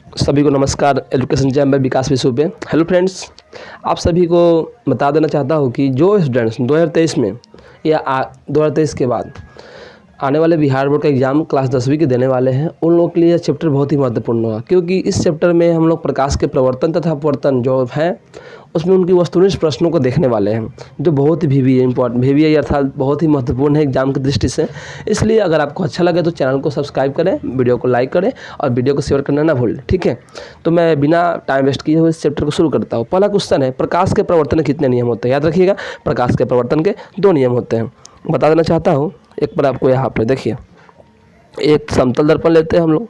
सभी को नमस्कार। एजुकेशन जैम में विकास विशु पे। हेलो फ्रेंड्स, आप सभी को बता देना चाहता हूँ कि जो स्टूडेंट्स 2023 में या 2023 के बाद आने वाले बिहार बोर्ड का एग्ज़ाम क्लास 10वीं के देने वाले हैं, उन लोगों के लिए चैप्टर बहुत ही महत्वपूर्ण होगा, क्योंकि इस चैप्टर में हम लोग प्रकाश के प्रवर्तन तथा अपवर्तन जो है उसमें उनकी वस्तुनिष्ठ प्रश्नों को देखने वाले हैं, जो बहुत ही वीवीआई अर्थात बहुत ही महत्वपूर्ण है एग्जाम की दृष्टि से। इसलिए अगर आपको अच्छा लगे तो चैनल को सब्सक्राइब करें, वीडियो को लाइक करें और वीडियो को शेयर करना ना भूलें, ठीक है। तो मैं बिना टाइम वेस्ट किए हुए इस चैप्टर को शुरू करता हूँ। पहला क्वेश्चन है, प्रकाश के प्रवर्तन के कितने नियम होते हैं? याद रखिएगा, प्रकाश के प्रवर्तन के 2 नियम होते हैं। बता देना चाहता हूँ एक बार आपको। यहाँ पर देखिए, एक समतल दर्पण लेते हैं हम लोग।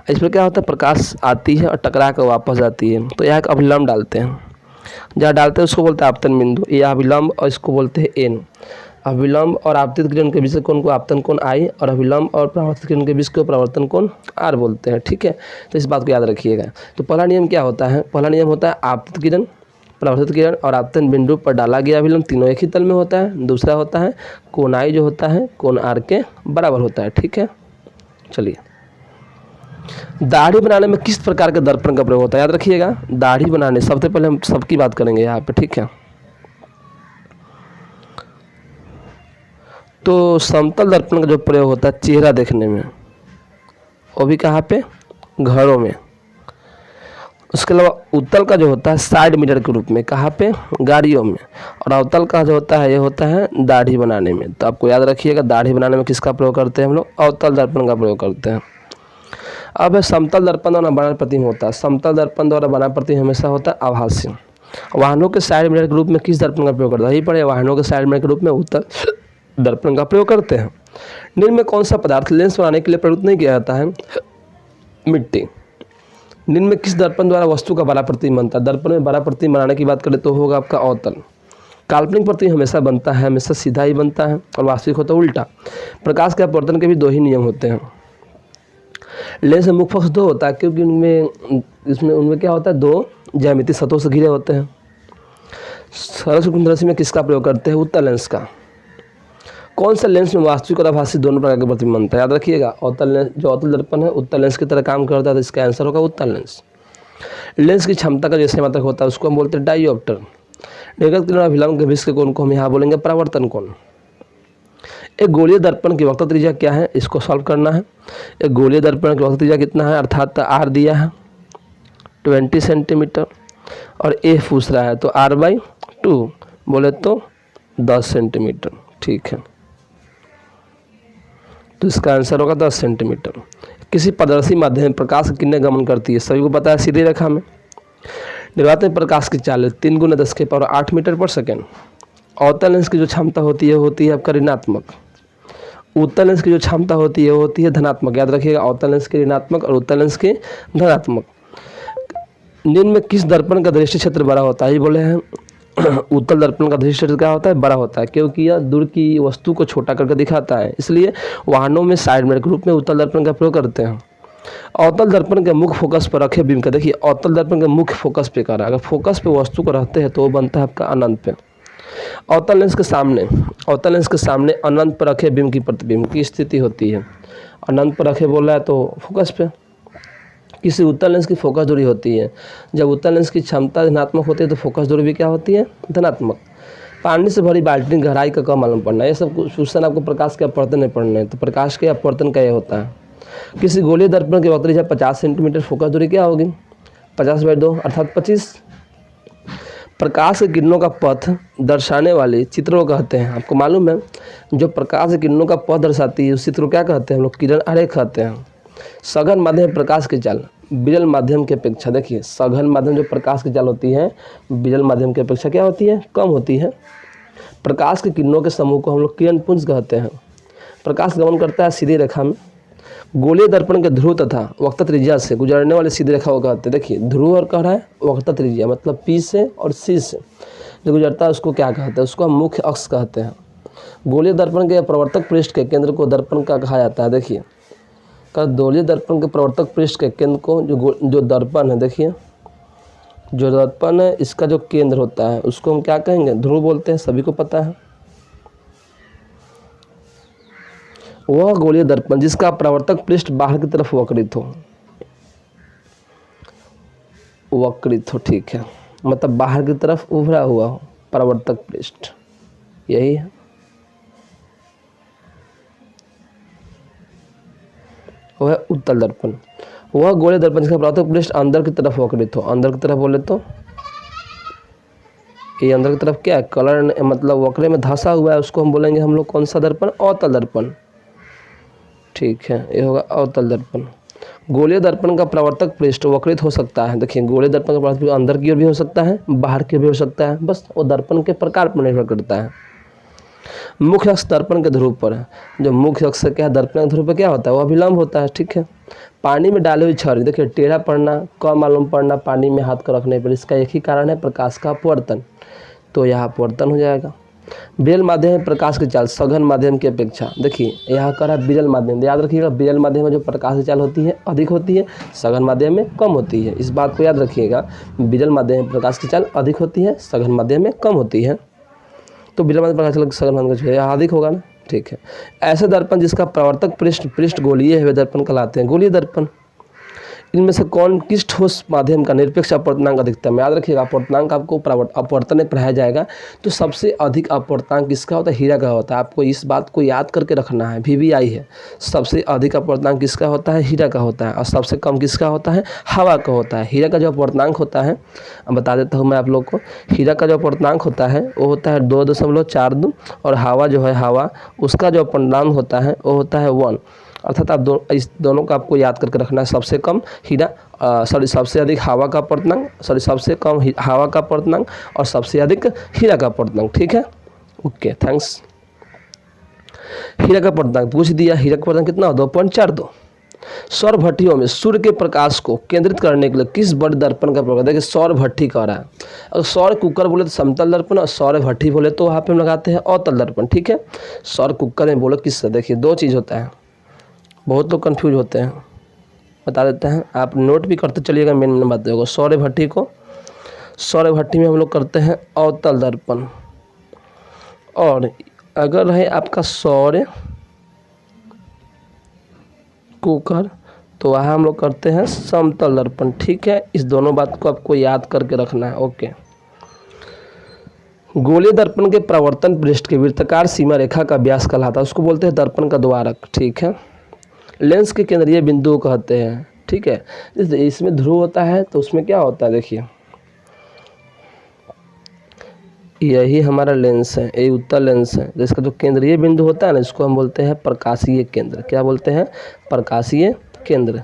इसमें क्या होता है, प्रकाश आती है और टकरा कर वापस जाती है, तो यहाँ एक अभिलंब डालते हैं। जहाँ डालते हैं उसको बोलते हैं आपतन बिंदु, ये अभिलंब, और इसको बोलते हैं एन। अभिलंब और आपतित किरण के बीच के कोण को आपतन कोण आई, और अभिलंब और परावर्तित किरण के बीच को परावर्तन कोण आर बोलते हैं, ठीक है। तो इस बात को याद रखिएगा। तो पहला नियम क्या होता है? पहला नियम होता है आपतित किरण, परावर्तित किरण और आपतन बिंदु पर डाला गया अभिलंब तीनों एक ही तल में होता है। दूसरा होता है कोण आई, जो होता है कोण आर के बराबर होता है, ठीक है। चलिए, दाढ़ी बनाने में किस प्रकार के दर्पण का प्रयोग होता है? याद रखिएगा, दाढ़ी बनाने, सबसे पहले हम सबकी बात करेंगे यहाँ पे, ठीक है। तो समतल दर्पण का जो प्रयोग होता है चेहरा देखने में, वो भी कहाँ पे? घरों में। उसके अलावा उत्तल का जो होता है साइड मिरर के रूप में, कहाँ पे? गाड़ियों में। और अवतल का जो होता है ये होता है दाढ़ी बनाने में। तो आपको याद रखिएगा, दाढ़ी बनाने में किसका प्रयोग करते हैं हम लोग? अवतल दर्पण का प्रयोग करते हैं। अब समतल दर्पण द्वारा बना प्रतिबिंब होता है। समतल दर्पण द्वारा बना प्रतिबिंब हमेशा होता है आभासी। वाहनों के साइड मिरर के रूप में किस दर्पण का प्रयोग करता है? यही पड़े, वाहनों के साइड मिरर के रूप में उत्तल दर्पण का प्रयोग करते हैं। निम्न में कौन सा पदार्थ लेंस बनाने के लिए प्रयुक्त नहीं किया जाता है? मिट्टी। निम्न में किस दर्पण द्वारा वस्तु का बड़ा प्रतिबिंब बनता है? दर्पण में बड़ा प्रतिबिंब बनाने की बात करें तो होगा आपका अवतल। काल्पनिक प्रतिबिंब हमेशा बनता है, हमेशा सीधा ही बनता है, और वास्तविक होता है उल्टा। प्रकाश के अपवर्तन के भी 2 ही नियम होते हैं। लेंस में मुख्य पक्ष 2 होता है, क्योंकि उनमें क्या होता है, 2 ज्यामितीय सतहों से घिरे होते हैं। सरल सूक्ष्मदर्शी में किसका प्रयोग करते हैं? उत्तल लेंस का। कौन सा लेंस में वास्तविक और आभासी दोनों प्रकार के प्रतिबिंब बनता है? याद रखिएगा, अवतल लेंस, जो अवतल दर्पण है उत्तल लेंस की तरह काम करता है, तो इसका आंसर होगा उत्तल लेंस। लेंस की क्षमता का जैसे मात्रक होता है उसको हम बोलते हैं डायोप्टर। निर्गत किरण और अभिलंब के बीच के कोण को हम यहाँ बोलेंगे परावर्तन कोण। एक गोलीय दर्पण की वक्रता त्रिज्या क्या है? इसको सॉल्व करना है। एक गोलीय दर्पण की वक्रता त्रिज्या कितना है? अर्थात आर दिया है 20 सेंटीमीटर, और ए पूछ रहा है, तो r/2 बोले तो 10 सेंटीमीटर, ठीक है। तो इसका आंसर होगा 10 सेंटीमीटर। किसी पारदर्शी माध्यम में प्रकाश की किरणें गमन करती है? सभी को पता है, सीधी रेखा में। निर्वात प्रकाश की चाल 3 × 10⁸ मीटर पर सेकेंड। अवतल लेंस की जो क्षमता होती है आपका ऋणात्मक। उत्तल लेंस की जो क्षमता होती है धनात्मक। याद रखिएगा, अवतल लेंस की ऋणात्मक और उत्तल लेंस की धनात्मक। निम्न में किस दर्पण का दृष्टि क्षेत्र बड़ा होता है? ये बोले हैं उत्तल दर्पण का दृष्टि क्षेत्र क्या होता है? बड़ा होता है, क्योंकि यह दूर की वस्तु को छोटा करके दिखाता है। इसलिए वाहनों में साइड मिरर के रूप में उत्तल दर्पण का प्रयोग करते हैं। अवतल दर्पण के मुख्य फोकस पर रखे बीम का, देखिए अवतल दर्पण के मुख्य फोकस पे कर रहा है, अगर फोकस पे वस्तु को रहते हैं तो वो बनता है आपका अनंत पे। अवतल लेंस के सामने अनंत पर रखे बीम की प्रतिबिंब की स्थिति होती है। अनंत पर रखे बोल रहा है तो फोकस पे। किसी उत्तल लेंस की फोकस दूरी होती है, जब उत्तल लेंस की क्षमता धनात्मक होती है तो फोकस दूरी भी क्या होती है? धनात्मक। पानी से भरी बाल्टी की गहराई का कम मालूम पड़ना, ये सब क्वेश्चन आपको प्रकाश के अपवर्तन में पढ़ने हैं। तो प्रकाश के अपवर्तन का ये होता है। किसी गोलीय दर्पण की वक्रता त्रिज्या 50 सेंटीमीटर, फोकस दूरी क्या होगी? 50/2 अर्थात 25। प्रकाश की किरणों का पथ दर्शाने वाले चित्रों को कहते हैं। आपको मालूम है, जो प्रकाश की किरणों का पथ दर्शाती है उस चित्र को क्या कहते हैं हम लोग? किरण आरेख कहते हैं। सघन माध्यम प्रकाश की चाल विरल माध्यम की अपेक्षा, देखिए सघन माध्यम जो प्रकाश की चाल होती है विरल माध्यम की अपेक्षा क्या होती है? कम होती है। प्रकाश की किरणों के समूह को हम लोग किरण पुंज कहते हैं। प्रकाश गमन करता है सीधी रेखा में। गोलीय दर्पण के ध्रुव तथा वक्रता त्रिज्या से गुजरने वाली सीधी रेखा को कहते हैं। देखिए ध्रुव और कह रहा है वक्रता त्रिज्या, मतलब P से और C से जो गुजरता है उसको क्या कहते हैं? उसको हम मुख्य अक्ष कहते हैं। गोलीय दर्पण के प्रवर्तक पृष्ठ के केंद्र को दर्पण का कहा जाता है। देखिए गोलीय दर्पण के प्रवर्तक पृष्ठ के केंद्र को जो दर्पण है, देखिए जो दर्पण है इसका जो केंद्र होता है उसको हम क्या कहेंगे? ध्रुव बोलते हैं, सभी को पता है। वह गोलीय दर्पण जिसका प्रवर्तक पृष्ठ बाहर की तरफ वक्रित हो। वक्रित हो, ठीक है, मतलब बाहर की तरफ उभरा हुआ हो, परावर्तक पृष्ठ, यही है। वह उत्तल दर्पण, वह गोले दर्पण जिसका परावर्तक पृष्ठ अंदर की तरफ वक्रित हो। अंदर की तरफ बोले तो ये अंदर की तरफ क्या है, कलर मतलब वक्रे में धंसा हुआ है, उसको हम बोलेंगे हम लोग कौन सा दर्पण, अवतल दर्पण, ठीक है, ये होगा अवतल दर्पण। गोलीय दर्पण का प्रवर्तक पृष्ठ वक्रित हो सकता है। देखिए गोलीय दर्पण का प्रवर्तक अंदर की ओर भी हो सकता है, बाहर की ओर भी हो सकता है, बस वो दर्पण के प्रकार पर निर्भर करता है। मुख्य अक्ष दर्पण के ध्रुव पर है। जो मुख्य अक्ष क्या है, दर्पण के ध्रुव पर क्या होता है, वो अभिलंब होता है, ठीक है। पानी में डाली हुई छड़ी, देखिए टेढ़ा पड़ना, कम मालूम पड़ना पानी में हाथ को रखने पर, इसका एक ही कारण है, प्रकाश का अपवर्तन, तो यहाँ अपवर्तन हो जाएगा। विरल माध्यम में प्रकाश की चाल सघन माध्यम की अपेक्षा, देखिए यहाँ कर है विरल माध्यम, याद रखिएगा विरल माध्यम में जो प्रकाश की चाल होती है अधिक होती है, सघन माध्यम में कम होती है, इस बात को याद रखिएगा। विरल माध्यम में प्रकाश की चाल अधिक होती है, सघन माध्यम में कम होती है, तो विरल माध्यम प्रकाश की सघन माध्यम में अधिक होगा ना, ठीक है। ऐसे दर्पण जिसका प्रवर्तक पृष्ठ गोलीय है वे दर्पण कहलाते हैं गोलीय दर्पण। इनमें से कौन किस ठोस माध्यम का निरपेक्ष अपवर्तनांक अधिकतम, याद रखिएगा अपवर्तनांक आपको अपवर्तन में पढ़ाया जाएगा, तो सबसे अधिक अपवर्तनांक किसका होता है, हीरा का होता है। आपको इस बात को याद करके रखना है, VVI है, सबसे अधिक अपवर्तनांक किसका होता है, हीरा का होता है, और सबसे कम किसका होता है, हवा का होता है। हीरा का जो अपवर्तनांक होता है, अब बता देता हूँ मैं आप लोग को, हीरा का जो अपवर्तनांक होता है वो होता है 2.42, और हवा जो है हवा उसका जो अपवर्तनांक होता है वो होता है 1, अर्थात आप इस दोनों का आपको याद करके रखना है। सबसे कम हीरा सबसे अधिक हवा का अपवर्तनांक, सबसे कम हवा का अपवर्तनांक और सबसे अधिक हीरा का अपवर्तनांक, ठीक है, ओके थैंक्स। हीरा का अपवर्तनांक पूछ दिया, हीरा का अपवर्तनांक कितना हो, 2.42। सौर भट्टियों में सूर्य के प्रकाश को केंद्रित करने के लिए किस बड़े दर्पण का प्रयोग, देखिए सौर भट्टी कह रहा है, अगर सौर कुकर बोले तो समतल दर्पण, और सौर भट्टी बोले तो वहाँ पे हम लगाते हैं अवतल दर्पण, ठीक है। सौर कुकर में बोलो किससे, देखिए दो चीज़ होता है, बहुत लोग कंफ्यूज होते हैं, बता देते हैं, आप नोट भी करते चलिएगा, मेन बात होगा। सौर भट्टी में हम लोग करते हैं अवतल दर्पण, और अगर रहे आपका सौर कुकर तो वहाँ हम लोग करते हैं समतल दर्पण, ठीक है। इस दोनों बात को आपको याद करके रखना है, ओके। गोलीय दर्पण के प्रवर्तन पृष्ठ के वृत्ताकार सीमा रेखा का व्यास कहलाता है, उसको बोलते हैं दर्पण का द्वारक, ठीक है। लेंस के केंद्रीय बिंदु कहते हैं, ठीक है। इसमें ध्रुव होता है तो उसमें क्या होता है, देखिए यही हमारा लेंस है, ये उत्तल लेंस है, जिसका जो केंद्रीय बिंदु होता है ना, इसको हम बोलते हैं प्रकाशीय केंद्र। क्या बोलते हैं, प्रकाशीय केंद्र,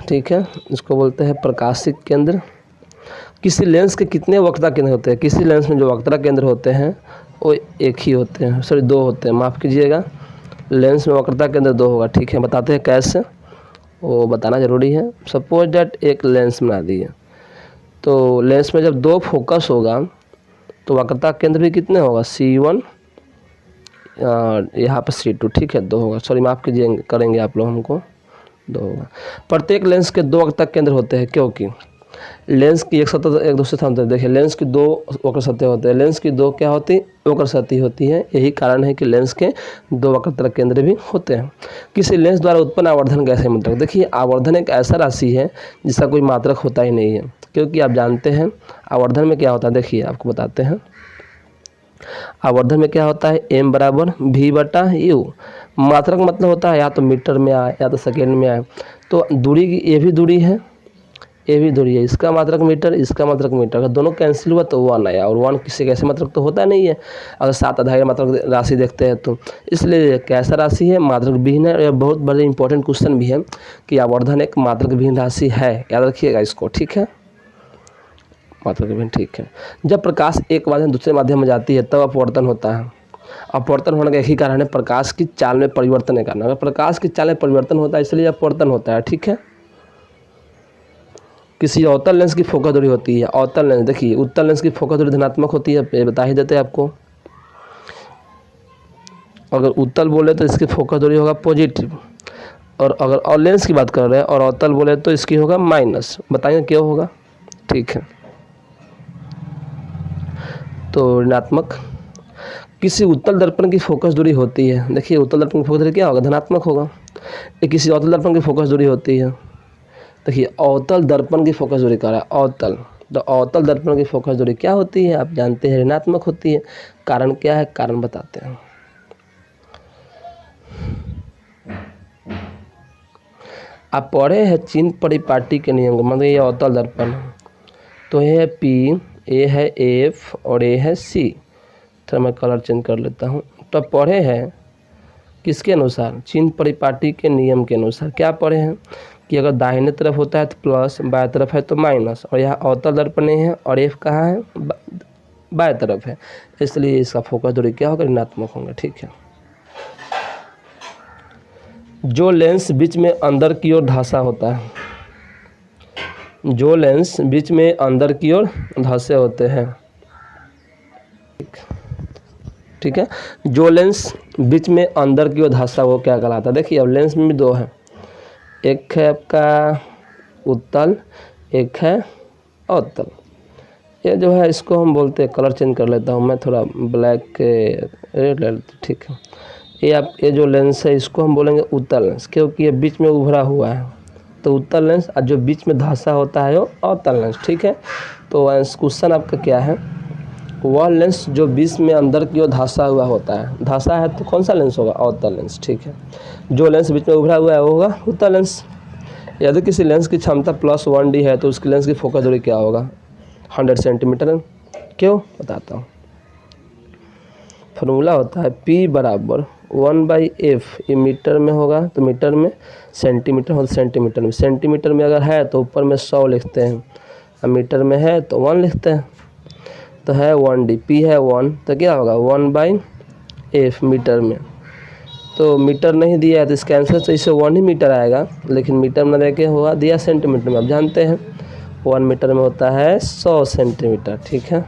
ठीक है, इसको बोलते हैं प्रकाशिक केंद्र। किसी लेंस के कितने वक्रता केंद्र होते हैं, किसी लेंस में जो वक्रता केंद्र होते हैं वो एक ही होते हैं, सॉरी दो होते हैं, माफ़ कीजिएगा, लेंस में वक्रता केंद्र दो होगा, ठीक है। बताते हैं कैसे, वो बताना ज़रूरी है। सपोज डैट एक लेंस बना दिए, तो लेंस में जब दो फोकस होगा तो वक्रता केंद्र भी कितने होगा, C1 यहाँ पर C2, ठीक है, दो होगा, सॉरी माफ़ कीजिए, करेंगे आप लोग, हमको दो होगा। प्रत्येक लेंस के दो वक्रता केंद्र होते हैं, क्योंकि लेंस की एक सतह एक दूसरे से होते, देखिए लेंस की दो वक्र सतह होते हैं, लेंस की दो क्या होती वक्र सतह होती है, यही कारण है कि लेंस के दो वक्रता केंद्र भी होते हैं। किसी लेंस द्वारा उत्पन्न आवर्धन कैसे मात्रक, देखिए आवर्धन एक ऐसा राशि है जिसका कोई मात्रक होता ही नहीं है, क्योंकि आप जानते हैं आवर्धन में क्या होता है, देखिए आपको बताते हैं। आवर्धन में क्या होता है, m बराबर v/u, मात्रक मतलब होता है या तो मीटर में आए या तो सेकेंड में आए, तो दूरी की ये भी दूरी है, ये भी दूरी है, इसका मात्रक मीटर, इसका मात्रक मीटर, अगर दोनों कैंसिल हुआ तो 1 आया, और 1 किसी कैसे मात्रक तो होता नहीं है, अगर 7 आधारी मात्रक राशि देखते हैं तो, इसलिए कैसा राशि है, मात्रक विहीन है। और यह बहुत बड़े इंपॉर्टेंट क्वेश्चन भी है कि आवर्धन एक मात्रक विहीन राशि है, याद रखिएगा इसको, ठीक है, मात्रक विहीन, ठीक है। जब प्रकाश एक माध्यम दूसरे माध्यम में जाती है तब अपवर्तन होता है। अपवर्तन होने का एक ही कारण है, प्रकाश की चाल में परिवर्तन के कारण, अगर प्रकाश की चाल में परिवर्तन होता है इसलिए अपवर्तन होता है, ठीक है। किसी अवतल लेंस की फोकस दूरी होती है, अवतल लेंस, देखिए उत्तल लेंस की फोकस दूरी धनात्मक होती है, ये बता ही देते हैं आपको। अगर उत्तल बोले तो इसकी फोकस दूरी होगा पॉजिटिव, और अगर और लेंस की बात कर रहे हैं और अवतल बोले तो इसकी होगा माइनस, बताइए क्यों होगा, ठीक है, तो ऋणात्मक। किसी उत्तल दर्पण की फोकस दूरी होती है, देखिए उत्तल दर्पण की फोकस दूरी क्या होगा, धनात्मक होगा। ये किसी अवतल दर्पण की फोकस दूरी होती है, देखिए अवतल दर्पण की फोकस दूरी कह रहा है अवतल, तो अवतल दर्पण की फोकस दूरी क्या होती है, आप जानते हैं ऋणात्मक होती है। कारण क्या है, कारण बताते हैं। आप पढ़े हैं चिन्ह परिपाटी के नियम, मतलब ये अवतल दर्पण है, तो ये है P, ये है F और ये है C। थोड़ा मैं कलर चेंज कर लेता हूँ। तो आप पढ़े हैं किसके अनुसार, चिन्ह परिपाटी के नियम के अनुसार। क्या पढ़े हैं कि अगर दाहिने तरफ होता है तो प्लस, बाएं तरफ है तो माइनस, और यहाँ अवतल दर्पण है और F कहाँ है, बाएं तरफ है, इसलिए इसका फोकस दूरी क्या होगा, ऋणात्मक होंगे। ठीक है। जो लेंस बीच में अंदर की ओर धंसा होता है, जो लेंस बीच में अंदर की ओर धंसे होते हैं, ठीक है, जो लेंस बीच में अंदर की ओर धंसा वो क्या कहलाता है। देखिए अब लेंस में भी दो है, एक है आपका उत्तल, एक है अवतल। ये जो है इसको हम बोलते हैं, कलर चेंज कर लेता हूँ मैं, थोड़ा ब्लैक रेड ले लेते, ठीक है। ये जो लेंस है इसको हम बोलेंगे उत्तल लेंस, क्योंकि ये बीच में उभरा हुआ है, तो उत्तल लेंस। और जो बीच में धंसा होता है वो अवतल लेंस। ठीक है, तो क्वेश्चन आपका क्या है, वह लेंस जो बीच में अंदर की ओर धंसा हुआ होता है, धंसा है तो कौन सा लेंस होगा, अवतल लेंस। ठीक है, जो लेंस बीच में उभरा हुआ है वो होगा उत्तल लेंस। यदि किसी लेंस की क्षमता +1D है तो उसकी लेंस की फोकस दूरी क्या होगा, 100 सेंटीमीटर। क्यों, बताता हूँ। फार्मूला होता है P बराबर 1/F, ये मीटर में होगा तो मीटर में, सेंटीमीटर हो तो सेंटीमीटर में। सेंटीमीटर में अगर है तो ऊपर में 100 लिखते हैं, और मीटर में है तो 1 लिखते हैं, तो है 1D, P है 1, तो क्या होगा 1/F मीटर में। तो मीटर नहीं दिया है तो इसका आंसर तो इसे 1 ही मीटर आएगा, लेकिन मीटर में देखे हुआ दिया सेंटीमीटर में। आप जानते हैं 1 मीटर में होता है 100 सेंटीमीटर। ठीक है।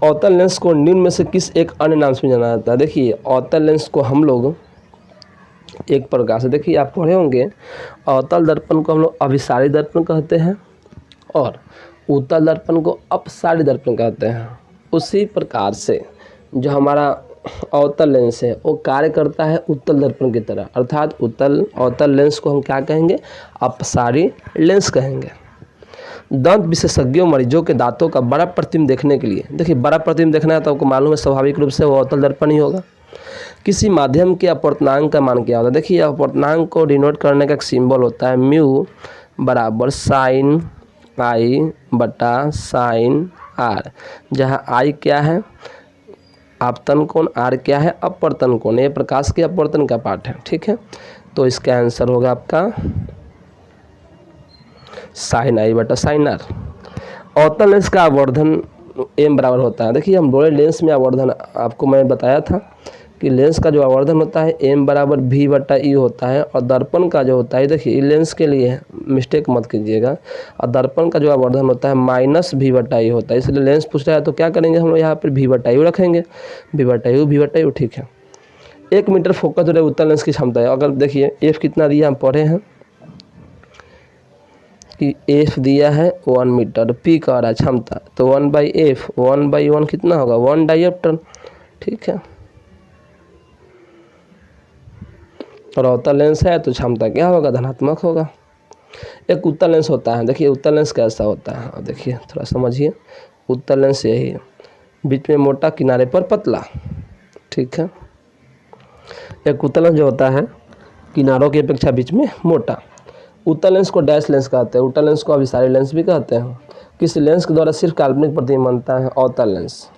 अवतल लेंस को निम्न में से किस एक अन्य नाम से जाना जाता है। देखिए अवतल लेंस को हम लोग एक प्रकार से, देखिए आप पढ़े होंगे, अवतल दर्पण को हम लोग अभिसारी दर्पण कहते हैं और उत्तल दर्पण को अपसारी दर्पण कहते हैं। उसी प्रकार से जो हमारा अवतल लेंस है वो कार्य करता है उत्तल दर्पण की तरह, अर्थात अवतल लेंस को हम क्या कहेंगे, अपसारी लेंस कहेंगे। दंत विशेषज्ञों मरीजों के दांतों का बड़ा प्रतिबिंब देखने के लिए, देखिए बड़ा प्रतिबिंब देखना है तो आपको मालूम है स्वाभाविक रूप से वो अवतल दर्पण ही होगा। किसी माध्यम के अपवर्तनांक का मान क्या होता है। देखिए अपवर्तनांक को डिनोट करने का एक सिंबल होता है म्यू बराबर sin I/sin R, जहाँ I क्या है आपतन कोण, R क्या है अपवर्तन कोण, ये प्रकाश के अपवर्तन का पार्ट है। ठीक है, तो इसका आंसर होगा आपका sin I/sin R। अवतल लेंस का आवर्धन m बराबर होता है। देखिए हम बोले लेंस में आवर्धन, आपको मैं बताया था कि लेंस का जो आवर्धन होता है m बराबर v/e होता है, और दर्पण का जो होता है, देखिए लेंस के लिए मिस्टेक मत कीजिएगा, और दर्पण का जो आवर्धन होता है -v/e होता है। इसलिए लेंस पूछ रहा है तो क्या करेंगे हम लोग, यहाँ पर v/u रखेंगे, v/u। ठीक है। 1 मीटर फोकस दूरी उत्तल लेंस की क्षमता है। अगर देखिए f कितना दिया हम पढ़े हैं कि f दिया है 1 मीटर, p का रहा है क्षमता, तो 1/f, 1/1 कितना होगा 1 डायोप्टर। ठीक है, और अवतल लेंस है तो क्षमता क्या होगा, धनात्मक होगा। एक उत्तल लेंस होता है, देखिए उत्तल लेंस कैसा होता है, और देखिए थोड़ा समझिए, उत्तल लेंस यही है, बीच में मोटा किनारे पर पतला। ठीक है, एक उत्तल लेंस जो होता है किनारों की अपेक्षा बीच में मोटा। उत्तल लेंस को डैश लेंस कहते हैं, उत्तल लेंस को अभिसारी लेंस भी कहते हैं। किसी लेंस के द्वारा सिर्फ काल्पनिक प्रतिबिंब बनता है, अवतल लेंस।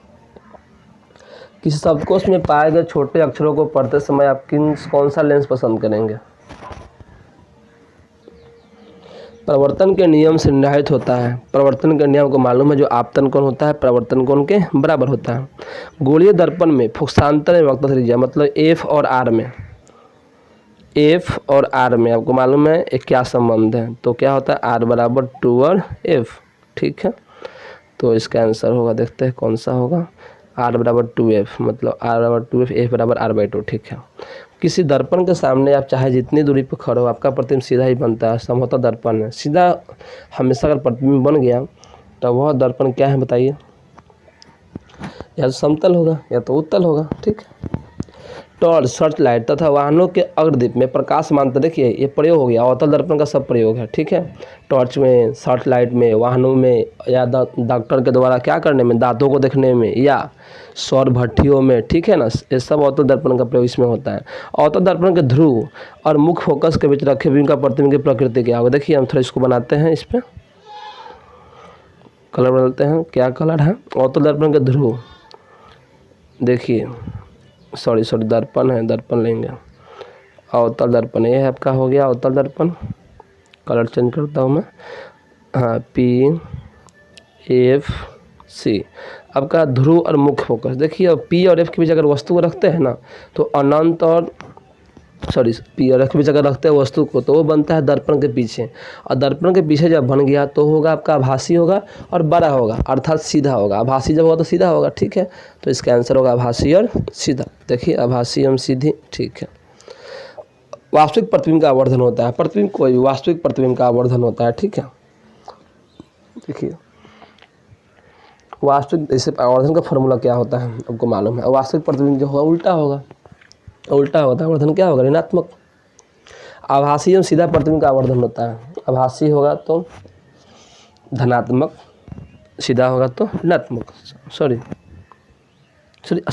किसी शब्दकोश में पाए गए छोटे अक्षरों को पढ़ते समय आप कौन सा लेंस पसंद करेंगे। प्रवर्तन के नियम से निर्धारित होता है, प्रवर्तन के नियम को मालूम है, जो आपतन कोण होता है प्रवर्तन कोण के बराबर होता है। गोलीय दर्पण में फोकसांतर में वक्रता त्रिज्या, मतलब F और R में, F और R में आपको मालूम है एक क्या संबंध है, तो क्या होता है R बराबर 2 और F। ठीक है, तो इसका आंसर होगा, देखते हैं कौन सा होगा, R बराबर 2F, मतलब R बराबर 2F, F बराबर R/2। ठीक है। किसी दर्पण के सामने आप चाहे जितनी दूरी पर खड़े हो आपका प्रतिबिंब सीधा ही बनता है, समतल दर्पण है, सीधा हमेशा अगर प्रतिबिंब बन गया तो वह दर्पण क्या है बताइए, या तो समतल होगा या तो उत्तल होगा। ठीक है। टॉर्च, सर्च लाइट तथा वाहनों के अग्रदीप में प्रकाश मानता, देखिए ये प्रयोग हो गया, अवतल दर्पण का सब प्रयोग है। ठीक है। टॉर्च में, सर्च लाइट में, वाहनों में, या डॉक्टर के द्वारा क्या करने में, दांतों को देखने में, या सौर भट्टियों में। ठीक है ना, ये सब अवतल दर्पण का प्रयोग इसमें होता है। अवतल दर्पण के ध्रुव और मुख्य फोकस के बीच रखे बीम का प्रतिबिंब की प्रकृति क्या होगा। देखिए हम थोड़ा इसको बनाते हैं, इस पर कलर बदलते हैं। क्या कलर है, अवतल दर्पण के ध्रुव, देखिए सॉरी दर्पण है, दर्पण लेंगे, अवतल दर्पण, ये आपका हो गया अवतल दर्पण। कलर चेंज करता हूँ मैं, हाँ, PFC आपका ध्रुव और मुख्य फोकस। देखिए अब P और F के बीच अगर वस्तु को रखते हैं ना तो अनंत और P और F के बीच अगर रखते हैं वस्तु को तो वो बनता है दर्पण के पीछे, और दर्पण के पीछे जब बन गया तो होगा आपका आभासी होगा और बड़ा होगा, अर्थात सीधा होगा। आभासी जब होगा तो सीधा होगा। ठीक है, तो इसका आंसर होगा आभासी और सीधा। देखिए आभासी एवं सीधी। ठीक है। वास्तविक प्रतिबिंब का आवर्धन होता है, प्रतिबिंब कोई भी वास्तविक प्रतिबिंब का आवर्धन होता है। ठीक है। देखिए वास्तविक, जैसे आवर्धन का फॉर्मूला क्या होता है आपको मालूम है, वास्तविक प्रतिबिंब जो होगा उल्टा होगा, उल्टा होता है, आवर्धन क्या होगा, ऋणात्मक। आभासी एवं सीधा प्रतिबिंब का आवर्धन होता है, आभासी होगा तो धनात्मक, सीधा होगा तो ऋणात्मक।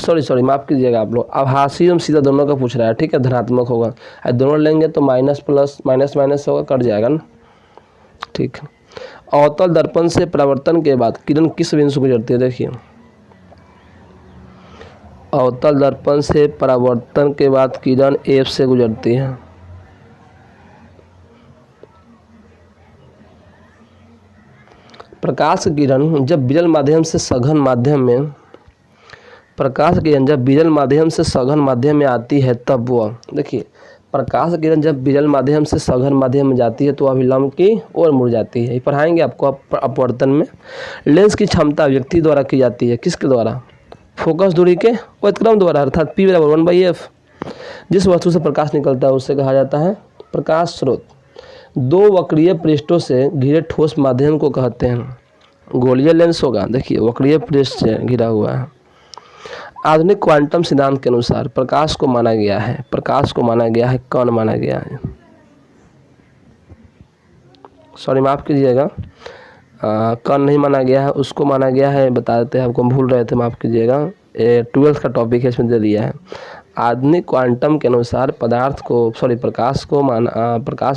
सॉरी माफ़ कीजिएगा आप लोग, आभासी एवं सीधा दोनों का पूछ रहा है। ठीक है, धनात्मक होगा, दोनों लेंगे तो माइनस प्लस माइनस माइनस होगा, कट जाएगा ना। ठीक है। अवतल दर्पण से परावर्तन के बाद किरण किस बिंदु से गुजरती है। देखिए अवतल दर्पण से परावर्तन के बाद किरण F से गुजरती है। प्रकाश किरण जब विरल माध्यम से सघन माध्यम में, प्रकाश किरण जब विरल माध्यम से सघन माध्यम में आती है तब वह, देखिए प्रकाश किरण जब विरल माध्यम से सघन माध्यम में जाती है तो अभिलंब की ओर मुड़ जाती है। ये पढ़ाएंगे आपको अपवर्तन में। लेंस की क्षमता व्यक्ति द्वारा की जाती है, किसके द्वारा, फोकस दूरी के व्यतिक्रम द्वारा, अर्थात P = 1/f। जिस वस्तु से प्रकाश निकलता है उससे कहा जाता है प्रकाश स्रोत। दो वक्रीय पृष्ठों से घिरे ठोस माध्यम को कहते हैं, गोलीय लेंस होगा। देखिए वक्रीय पृष्ठ से घिरा हुआ है। आधुनिक क्वांटम सिद्धांत के अनुसार प्रकाश को माना गया है कण माना गया है, सॉरी माफ़ कीजिएगा, कण नहीं माना गया है, उसको माना गया है, बता देते हैं आपको, भूल रहे थे, माफ़ कीजिएगा। 12th का टॉपिक है, इसमें दे दिया है। आधुनिक क्वांटम के अनुसार प्रकाश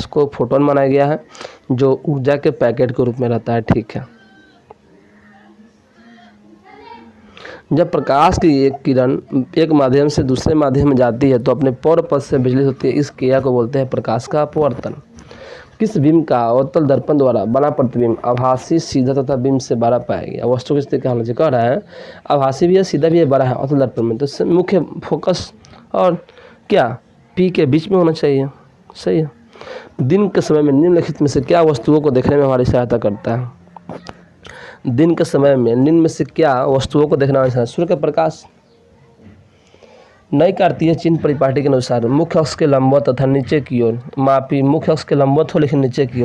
को फोटोन माना गया है जो ऊर्जा के पैकेट के रूप में रहता है। ठीक है। जब प्रकाश की एक किरण एक माध्यम से दूसरे माध्यम में जाती है तो अपने पौर पथ से विचलित होती है, इस क्रिया को बोलते हैं प्रकाश का अपवर्तन। किस बीम का अवतल दर्पण द्वारा बना प्रतिबिंब आभासी, सीधा तथा बीम से बड़ा पाया गया। वस्तु की स्थिति का हाल कह रहा है आभासी भी है, सीधा भी है, बड़ा है अवतल दर्पण में, तो मुख्य फोकस और क्या P के बीच में होना चाहिए। सही है। दिन के समय में निम्नलिखित में से क्या वस्तुओं को देखने में हमारी सहायता करता है। दिन के समय में निम्न में से क्या वस्तुओं को देखना है। सूर्य का प्रकाश। नई कार्तीय चिन्ह परिपाटी के अनुसार मुख्य अक्ष के लंबवत तथा नीचे की ओर मापी, मुख्य अक्ष के लंबवत हो लेकिन नीचे की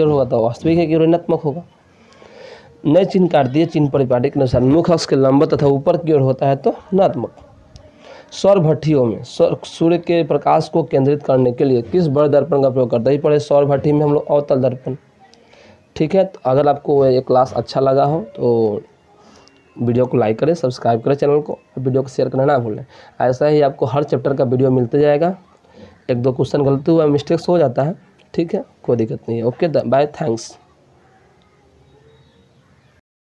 ओर होगा तो वास्तविक है कि ऋणात्मक होगा। नए चिन्ह कार्तीय चिन्ह परिपाटी के अनुसार मुख्य अक्ष के लंबवत तथा ऊपर की ओर होता है तो ऋणात्मक। सौर भट्टियों में सूर्य के प्रकाश को केंद्रित करने के लिए किस बड़े दर्पण का प्रयोग करते हैं। पड़े सौर भट्टी में हम लोग अवतल दर्पण। ठीक है। तो अगर आपको ये क्लास अच्छा लगा हो तो वीडियो को लाइक करें, सब्सक्राइब करें चैनल को, वीडियो को शेयर करना ना भूलें। ऐसा ही आपको हर चैप्टर का वीडियो मिलते जाएगा। एक दो क्वेश्चन गलती हुआ, मिस्टेक्स हो जाता है, ठीक है, कोई दिक्कत नहीं है। Okay bye, thanks.